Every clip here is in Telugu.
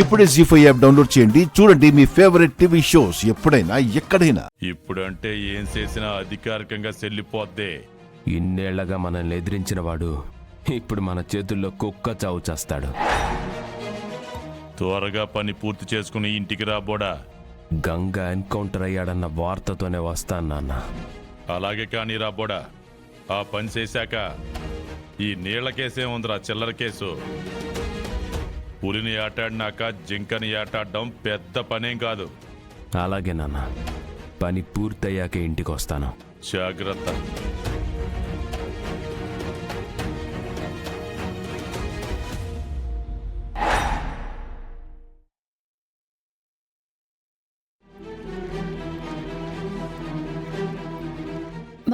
ఇప్పుడే జీ5 యాప్ డౌన్లోడ్ చేయండి. చూడండి మీ ఫేవరెట్ టీవీ షోస్ ఎప్పుడైనా ఎక్కడైనా. ఇప్పుడంటే ఏం చేసినా అధికారికంగా చెల్లిపోద్దే. ఇన్నేళ్లగా మనల్ని ఎదిరించిన వాడు ఇప్పుడు మన చేతుల్లో కుక్క చావు చేస్తాడు. త్వరగా పని పూర్తి చేసుకుని ఇంటికి రాబోడా. గంగ ఎన్కౌంటర్ అయ్యాడన్న వార్తతోనే వస్తాను నాన్న. అలాగే కానీ రాబోడా. ఆ పని చేశాక ఈ నీళ్ల కేసే ఉందిరా చిల్లర కేసు. పులిని ఆటాడినాక జింకని ఆటాడడం పెద్ద పనేం కాదు. అలాగే నాన్న, పని పూర్తయ్యాక ఇంటికి వస్తాను. జాగ్రత్త.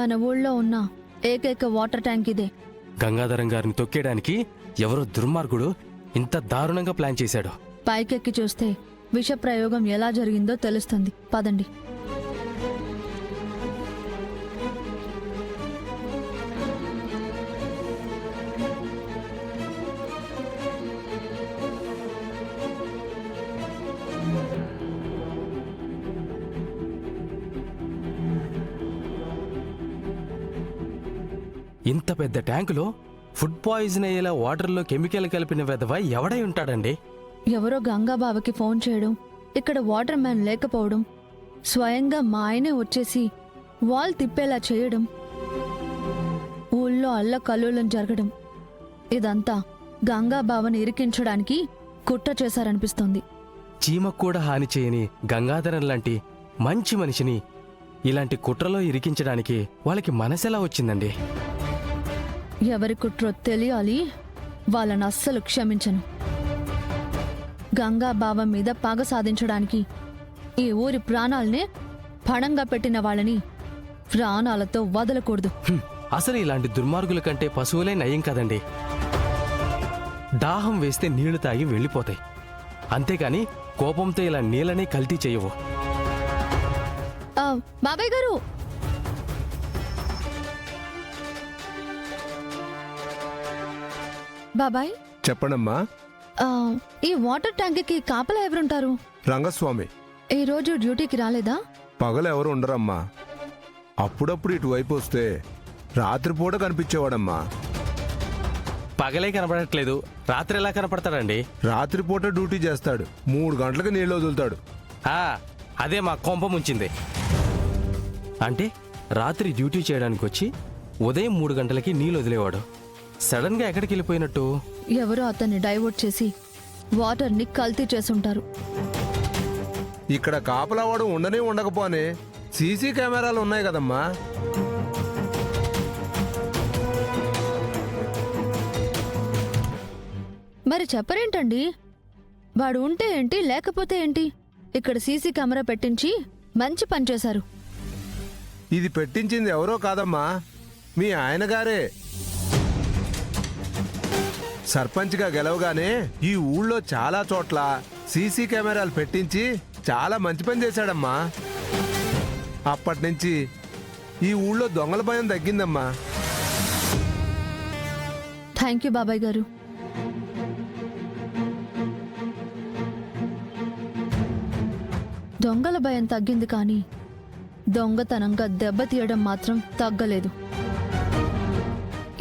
మన ఊళ్ళో ఉన్న ఏకైక వాటర్ ట్యాంక్ ఇదే. గంగాధరం గారిని తొక్కేయడానికి ఎవరో దుర్మార్గుడు ఇంత దారుణంగా ప్లాన్ చేశాడు. పైకెక్కి చూస్తే విష ప్రయోగం ఎలా జరిగిందో తెలుస్తుంది. పదండి. ఇంత పెద్ద ట్యాంకులో ఫుడ్ పాయిజన్ అయ్యేలా వాటర్లో కెమికల్ కలిపిన వెధవ ఎవడై ఉంటాడండి? ఎవరో గంగాబావకి ఫోన్ చేయడం, ఇక్కడ వాటర్ మ్యాన్ లేకపోవడం, స్వయంగా మా ఆయనే వచ్చేసి వాల్ తిప్పేలా చేయడం, ఊళ్ళో అల్లకల్లోలం జరగడం, ఇదంతా గంగాబావని ఇరికించడానికి కుట్ర చేశారనిపిస్తోంది. చీమకు కూడా హాని చేయని గంగాధరం లాంటి మంచి మనిషిని ఇలాంటి కుట్రలో ఇరికించడానికి వాళ్ళకి మనసెలా వచ్చిందండి? ఎవరి కుట్రో తెలియాలి. వాళ్ళని అస్సలు క్షమించను. గంగాబావ మీద పగ సాధించడానికి ఈ ఊరి ప్రాణాలనే పణంగా పెట్టిన వాళ్ళని ప్రాణాలతో వదలకూడదు. అసలు ఇలాంటి దుర్మార్గుల కంటే పశువులే నయం కదండి. దాహం వేస్తే నీళ్లు తాగి వెళ్ళిపోతాయి, అంతేకాని కోపంతో ఇలా నీళ్ళని కల్తీ చేయవు. బాబాయ్ గారు, బాబాయ్ చెప్పండమ్మా. ఈ వాటర్ ట్యాంక్కి కాపలా ఎవరుంటారు? రంగస్వామి ఈ రోజు డ్యూటీకి రాలేదా? పగలు ఎవరు ఉండరమ్మా. అప్పుడప్పుడు ఇటువైపు వస్తే రాత్రిపూట కనిపించేవాడమ్మా. పగలే కనపడట్లేదు, రాత్రి ఎలా కనపడతాడండి? రాత్రిపూట డ్యూటీ చేస్తాడు, 3 గంటలకు నీళ్ళు వదులుతాడు. అదే మా కొంప ముంచింది. అంటే రాత్రి డ్యూటీ చేయడానికి వచ్చి ఉదయం 3 గంటలకి నీళ్ళు వదిలేవాడు. సడన్ గా ఎక్కడికి వెళ్ళిపోయినట్టు? ఎవరో అతన్ని డైవర్ట్ చేసి వాటర్ని కల్తీ చేసుంటారు. ఇక్కడ కాపలావాడు ఉండనే ఉండకపోనే సీసీ కెమెరాలు ఉన్నాయి కదమ్మా. మరి చెప్పరేంటండి? వాడు ఉంటే ఏంటి, లేకపోతే ఏంటి? ఇక్కడ సీసీ కెమెరా పెట్టించి మంచి పని చేశారు. ఇది పెట్టించింది ఎవరో కాదమ్మా, మీ ఆయన గారే. సర్పంచ్గా గెలవగానే ఈ ఊళ్ళో చాలా చోట్ల సీసీ కెమెరాలు పెట్టించి చాలా మంచి పని చేశాడమ్మా. అప్పటి నుంచి ఈ ఊళ్ళో దొంగల భయం తగ్గిందమ్మా. థ్యాంక్ యూ బాబాయ్ గారు. దొంగల భయం తగ్గింది, కానీ దొంగతనంగా దెబ్బతీయడం మాత్రం తగ్గలేదు.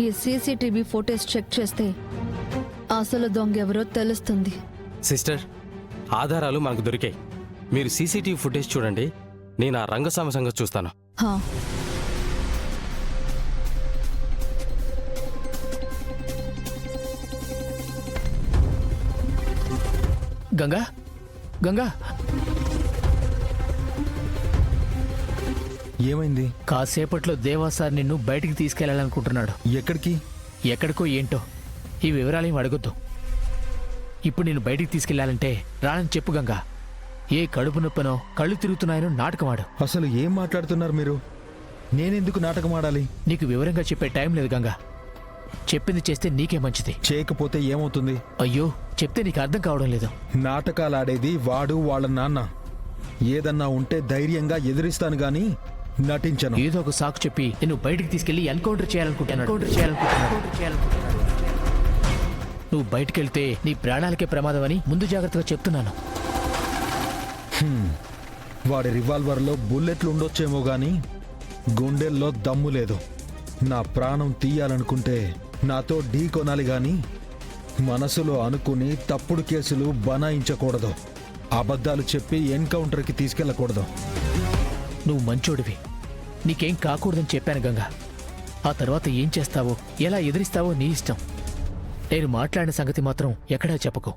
ఈ సీసీటీవీ ఫోటోస్ చెక్ చేస్తే అసలు దొంగెవరో తెలుస్తుంది. సిస్టర్, ఆధారాలు మనకు దొరికాయి. మీరు సీసీటీవీ ఫుటేజ్ చూడండి, నేను ఆ రంగస్వామి సంగతి చూస్తాను. హా, గంగా, గంగా, ఏమైంది? కాసేపట్లో దేవా సార్ నిన్ను బయటికి తీసుకెళ్లాలనుకుంటున్నాడు. ఎక్కడికి? ఎక్కడికో ఏంటో, ఈ వివరాలేం అడగొద్దు. ఇప్పుడు నేను బయటికి తీసుకెళ్లాలంటే రానని చెప్పు గంగా. ఏ కడుపు నొప్పనో కళ్ళు తిరుగుతున్నాయనో నాటకమాడు. అసలు ఏం మాట్లాడుతున్నారు మీరు? నేనెందుకు నాటకం ఆడాలి? నీకు వివరంగా చెప్పే టైం లేదు గంగా. చెప్పింది చేస్తే నీకే మంచిది. చేయకపోతే ఏమవుతుంది? అయ్యో, చెప్తే నీకు అర్థం కావడం లేదు. నాటకాలాడేది వాడు, వాళ్ళ నాన్న. ఏదన్నా ఉంటే ధైర్యంగా ఎదిరిస్తాను గాని నటించను. ఏదో ఒక సాకు చెప్పి నేను బయటికి తీసుకెళ్లి ఎన్కౌంటర్ చేయాలనుకుంటున్నాడు. నువ్వు బయటికెళ్తే నీ ప్రాణాలకే ప్రమాదం అని ముందు జాగ్రత్తగా చెప్తున్నాను. వాడి రివాల్వర్లో బుల్లెట్లు ఉండొచ్చేమో గాని గుండెల్లో దమ్ము లేదు. నా ప్రాణం తీయాలనుకుంటే నాతో ఢీ కొనాలి గాని మనసులో అనుకుని తప్పుడు కేసులు బనాయించకూడదు. అబద్ధాలు చెప్పి ఎన్కౌంటర్కి తీసుకెళ్ళకూడదు. నువ్వు మంచోడివి, నీకేం కాకూడదని చెప్పాను గంగా. ఆ తర్వాత ఏం చేస్తావో ఎలా ఎదిరిస్తావో నీ ఇష్టం. నేను మాట్లాడిన సంగతి మాత్రం ఎక్కడా చెప్పకు.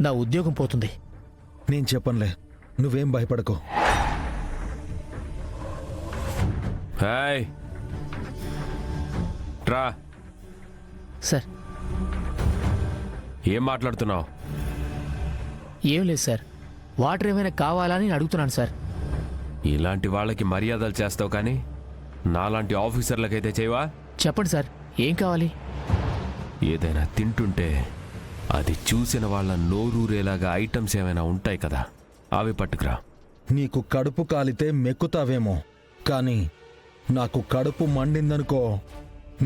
నా ఉద్యోగం పోతుంది. నేను చెప్పనులే, నువ్వేం భయపడకు. హాయ్ ట్రా. సార్, ఏం మాట్లాడుతున్నావు? ఏం లేదు సార్, వాటర్ ఏమైనా కావాలని అడుగుతున్నాను సార్. ఇలాంటి వాళ్ళకి మర్యాదలు చేస్తావు కానీ నాలాంటి ఆఫీసర్లకైతే చేయవా? చెప్పండి సార్, ఏం కావాలి? ఏదైనా తింటుంటే అది చూసిన వాళ్ళ నోరూరేలాగా ఐటమ్స్ ఏమైనా ఉంటాయి కదా, అవి పట్టుకురా. నీకు కడుపు కాలితే మెక్కుతావేమో, కానీ నాకు కడుపు మండిందనుకో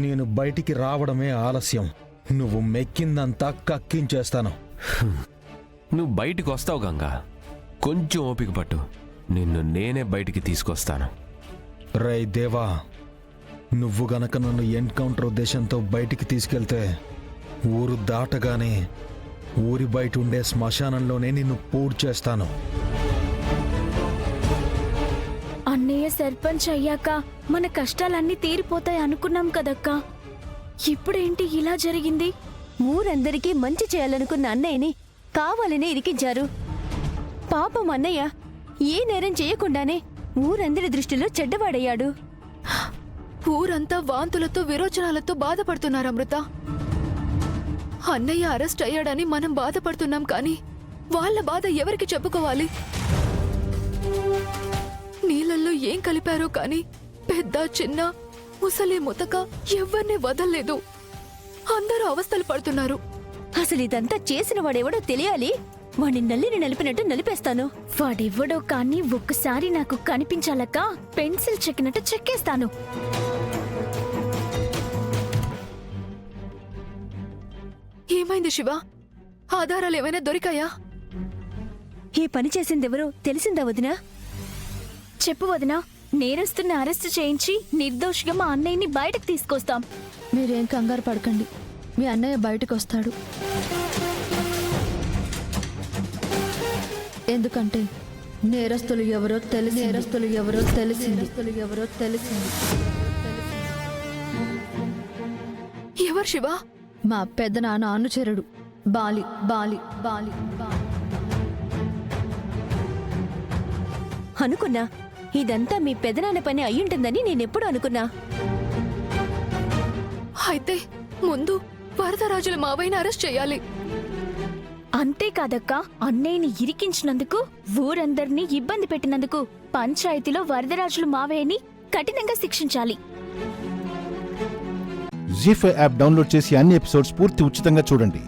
నేను బయటికి రావడమే ఆలస్యం. నువ్వు మెక్కిందంతా కక్కించేస్తాను. నువ్వు బయటికి వస్తావు గంగా, కొంచెం ఓపిక పట్టు, నిన్ను నేనే బయటికి తీసుకొస్తాను. రేయ్ దేవా, నువ్వు గనక నన్ను ఎన్కౌంటర్ ఉద్దేశంతో బయటికి తీసుకెళ్తే ఊరు దాటగానే ఊరి బయట ఉండే శ్మశానంలోనే నిన్ను పూడ్ చేస్తాను. అన్నయ్య సర్పంచ్ అయ్యాక మన కష్టాలన్నీ తీరిపోతాయి అనుకున్నాం కదక్కా. ఇప్పుడేంటి ఇలా జరిగింది? ఊరందరికీ మంచి చేయాలనుకున్న అన్నయ్యని కావాలనే ఇరికించారు. పాపం అన్నయ్య ఏ నేరం చేయకుండానే ఊరందరి దృష్టిలో చెడ్డవాడయ్యాడు. ఊరంతా వాంతులతో విరోచనాలతో బాధపడుతున్నారు అమృత. అన్నయ్య అరెస్ట్ అయ్యాడని మనం బాధపడుతున్నాం కానీ వాళ్ళ బాధ ఎవరికి చెప్పుకోవాలి? నీళ్ళల్లో ఏం కలిపారో కానీ పెద్ద చిన్న ముసలి ముతక ఎవరిని వదల్లేదు. అందరూ అవస్థలు పడుతున్నారు. అసలు ఇదంతా చేసిన వాడెవడో తెలియాలి. వాడిని నల్లిని నలిపినట్టు నలిపేస్తాను. వాడెవ్వడో కానీ ఒక్కసారి నాకు కనిపించాలక్క, పెన్సిల్ చెక్కినట్టు చెక్కేస్తాను. ఏమైంది శివ? ఆధారాలు ఏమైనా దొరికాయా? ఈ పని చేసిందెవరో తెలిసిందా వదినా? చెప్పు వదినా, నేరస్తుని అరెస్టు చేయించి నిర్దోషిగా మా అన్నయ్యని బయటకు తీసుకొస్తాం. మీరేం కంగారు పడకండి, మీ అన్నయ్య బయటకు వస్తాడు. ఎందుకంటే నేరస్తులు ఎవరో తెలిసింది. ఎవరు శివ? మా పెద్ద నాన్న అనుచరుడు బాలి. అనుకున్నా ఇదంతా మీ పెదనాన్న పని అయ్యుంటుందని నేనెప్పుడు అనుకున్నా. అయితే ముందు వరదరాజుల మావయ్యని అరెస్ట్ చేయాలి. అంతేకాదక్క, అన్నయ్యని ఇరికించినందుకు, ఊరందరినీ ఇబ్బంది పెట్టినందుకు పంచాయతీలో వరదరాజులు మావయ్యని కఠినంగా శిక్షించాలి. జీ5 యాప్ డౌన్లోడ్ చేసి అన్ని ఎపిసోడ్స్ పూర్తి ఉచితంగా చూడండి.